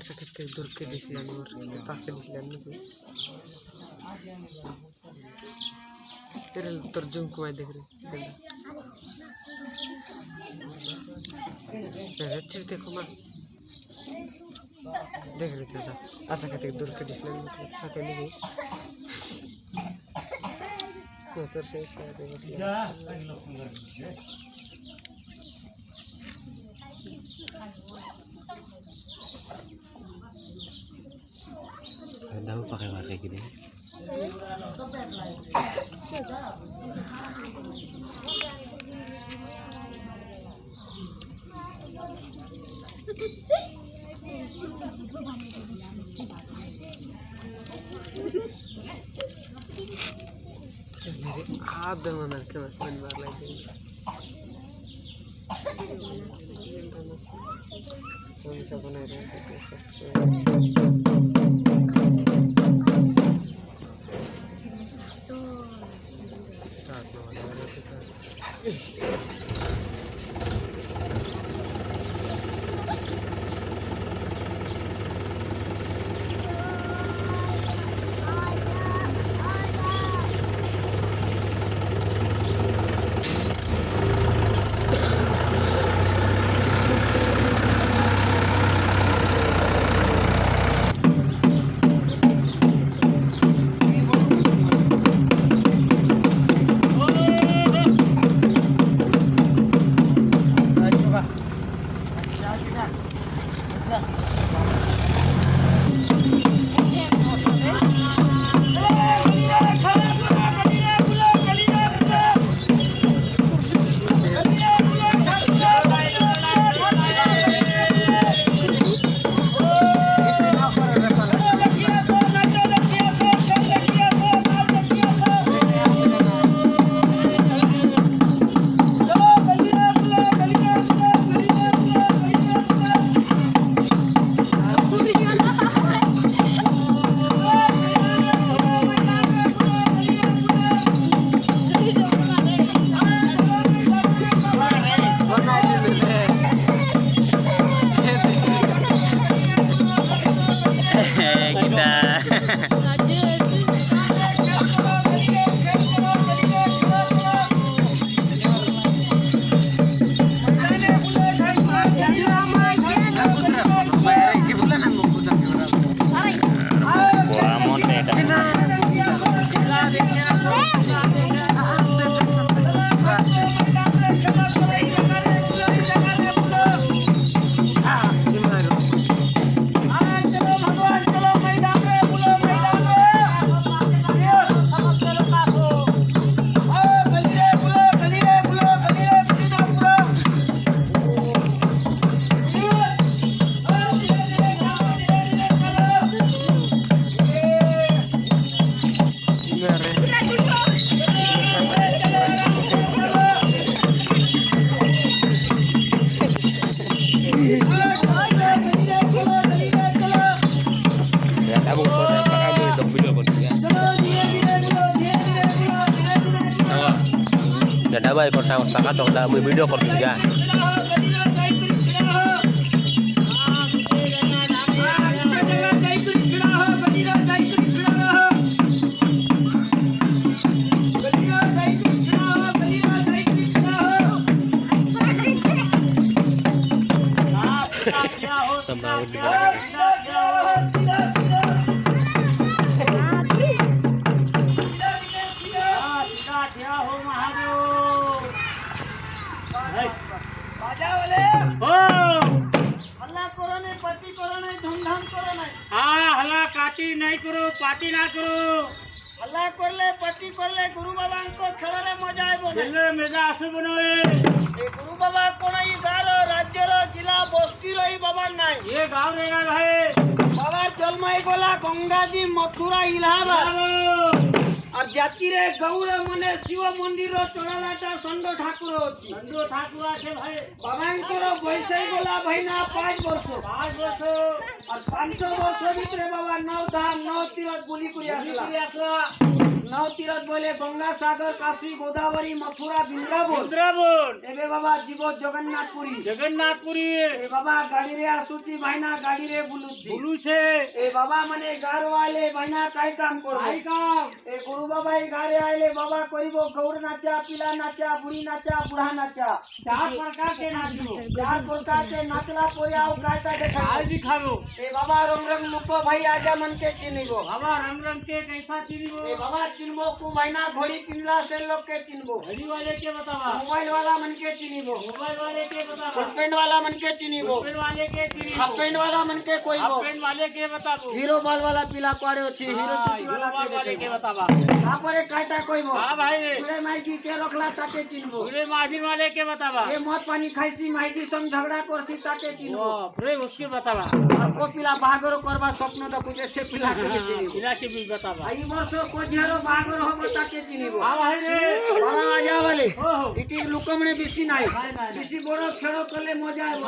আচ্ছা থেকে দূরকে দিছিলেন ওর তাকে দিছিলেন নাকি তোর জুম কমাই দেখ রে চিরতে কমা দেখ রে দাদা আচ্ছা থেকে দূরকে দিছিলেন তাকে নাকি তোর শেষ daw pakai warna gini. Jadi ada mana kemasan bar lagi. Kamu bisa benar ya. Ada baik kota sangat dong, ada video call juga. हल्ला काटी नहीं करो पार्टी ना करो हल्ला करले पार्टी करले गुरु बाबा को खेलरे मजा आइबो खेलरे मजा आसबो नय ए गुरु बाबा कोन ई गार राज्य रो जिला बस्ती रही बाबा नाही ये गांव रे ना भाई बाबा जन्माई गोला गंगा जी मथुरा इलाहाबाद और जाति रे गौर मने शिव मंदिर रो चढ़ालाटा संड ठाकुर अछि संड ठाकुर আছে भाई बाबांकर बयसई गोला भाईना 5 वर्ष और 500 वर्ष ভিতরে বাবা 9 ধাম 9 তীরথ বুলি করি আসলা नौ तीरथ बोले गंगा सागर काशी गोदावरी मथुरा बृंदाबन एबे बाबा जीव जगन्नाथपुरी ए बाबा गाड़ी रे आसुची भाईना गाड़ी रे बुलुछे ए बाबा मने गार वाले भाईना काई काम ए गुरु बाबा ई गारे आइले बाबा करिबो गौर नाचा पिला नाचा बुढ़ी नाचा बुढ़ा नाचा चार प्रकार के नाचला पोयाओ काटा देखा आज दिखाबो ए बाबा रंग लुको भाई आजा मन के चिनिबो बाबा रंग के कैसा चिनिबो ए बाबा चिनबो को भाईना घोड़ी किनला से लोग के चिनबो घड़ी वाले के बतावा मोबाइल वाला मन के चिनिबो मोबाइल वाले के बतावा पेंट वाला मन के चिनिबो पेंट वाले के चिनिबो हाफ पेंट वाला मन के कोई पेंट वाले के बताबो हीरो बाल वाला पीला पारे अछि हीरो चुटी वाला के बतावा यहां पर काटा कोइबो हां भाई सुरे माइजी के रखला ताके चिनबो सुरे माजिन वाले के बतावा ए मत पानी खाइसी माइजी सम झगड़ा करसी ताके चिनबो फिर उसके बतावा को पीला बाहागर करबा स्वप्न देखु से पीला के चिनिबो पीला के भी बतावा आई वर्ष को झरो बाहागर होबो ताके चिनिबो हां भाई रे बाबा आजा वाले इटी लुकमने बेसी নাই बेसी बड़ खेल करले मजा आबो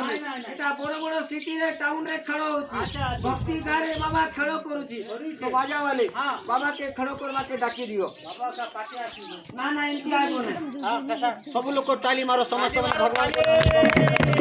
एटा बड़ बड़ सिटी रे टाउन रे खेल होची भक्ति गारे बाबा खेल करूची तो बाजा वाले बाबा के खेल करबा के डाकी दियो बाबा का पाटे आसी ना ना इनकी आइबो ना हां कैसा सब लोग को ताली मारो समस्त भगवान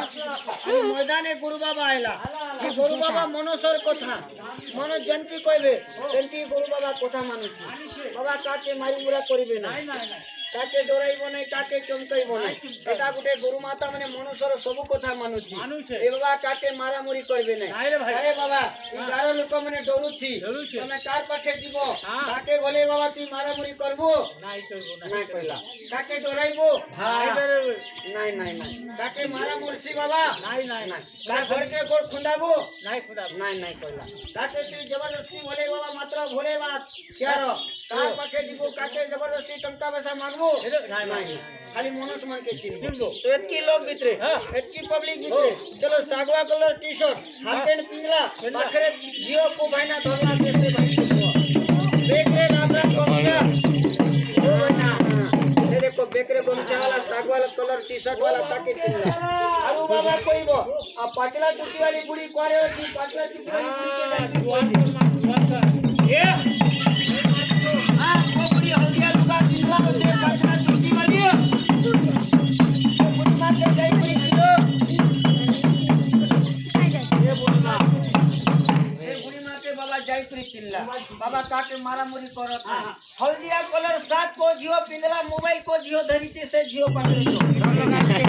मैदाने गुरु बाबा आयला कि गुरु बाबा मनोसर कथा मन जंती कहबे जंती गुरु बाबा कथा मानुची बाबा काटे मारी मुरा करिवे ना काटे डराइबो नै काटे चमकाइबो नै एटा गुटे गुरु माता माने मनोसर सब कथा मानुची ए बाबा काटे मारा मुरी करबे नै अरे बाबा ई गारो लोक माने डरुची तमे कार पाखे जीवो काटे गले बाबा ती मारा मुरी करबो नाइ करबो नाइ कहला काटे डराइबो नाइ नाइ नाइ काटे मारा मुरसी बाबा नाइ नाइ नाइ का घर के गोड़ खुंडाबो नाइ नाइ कहला काटे ती जबरदस्ती भोले बाबा मात्र भोले बात क्यारो कार पाखे जीवो काटे जबरदस्ती टंका पैसा मांगबो नाइ नाइ खाली मनोस मन के चिन्हबो तो एतकी लोग भितरे एतकी पब्लिक भितरे चलो सागवा कलर टी-शर्ट हाफ पैंट पिंगला पाखरे जियो को भाईना धरला देते भाई बेकरे नाबरा कोमिया ओ भाईना ये देखो बेकरे गोमचा वाला साग वाला कलर टी-शर्ट वाला ताके चिन्हला आरु बाबा कोइबो आ पातला चुटी वाली बुढ़ी कोरे होची पातला चुटी वाली बुढ़ी के ये हां वो बुढ़ी हल्दिया लुगा चिन्हला होते पातला चुटी वाली बुढ़ी मां के जाई बुढ़ी किलो ये बुढ़ी मां के बाबा जायत्री चिल्ला बाबा काटे मारा मुरी करत हल्दिया कलर साथ को जियो पिंदला मोबाइल को जियो धरीते से जियो पकड़े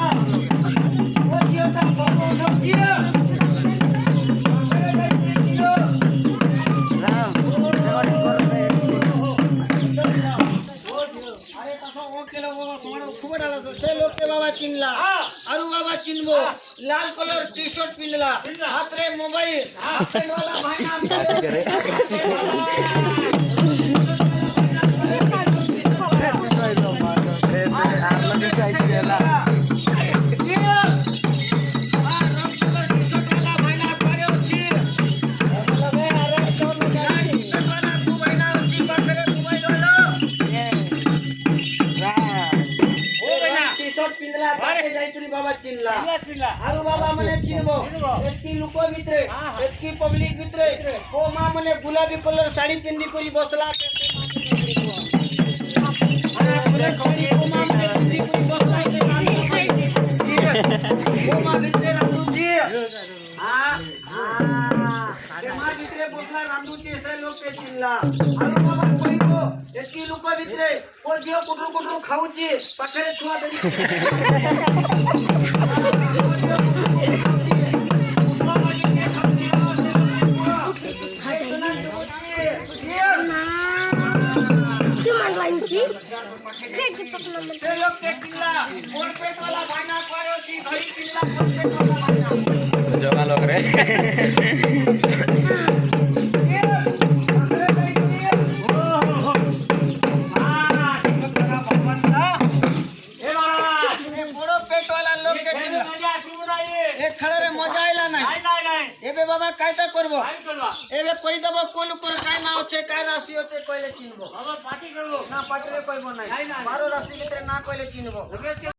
वो जियो ता फोटो जियो अरे तसो ओ केलो वो सोमण खूब डाला तो से लोग के बाबा चिन्हला आरु बाबा चिन्हबो लाल कलर टी-शर्ट पिंदला हाथ रे मोबाइल पेन वाला बाबा चिन्हला आरु बाबा मने चिन्हबो एतकी लुको भितरे एतकी पब्लिक भितरे ओ मां मने गुलाबी कलर साड़ी पिंदी करी बसला अरे कोनी ओ मां मने पिंदी करी बसला ओ मां भितरे रामू जी के मां भितरे बसला रामू जी से लोग के चिन्हला आरु बाबा कोइबो एतकी लुको भितरे ओ जियो कुटरू कुटरू खाउची पाखरे छुआ देनी जोगा लोग रे ଏବେ ବାବା କାଇଟା করব ଏବେ কইদেব কোন কোন কাই না আছে কাই রাশি আছে কইলে চিনব বাবা পার্টি করব না পার্টিরে কইব নাই 12 রাশি ভিতরে না কইলে চিনব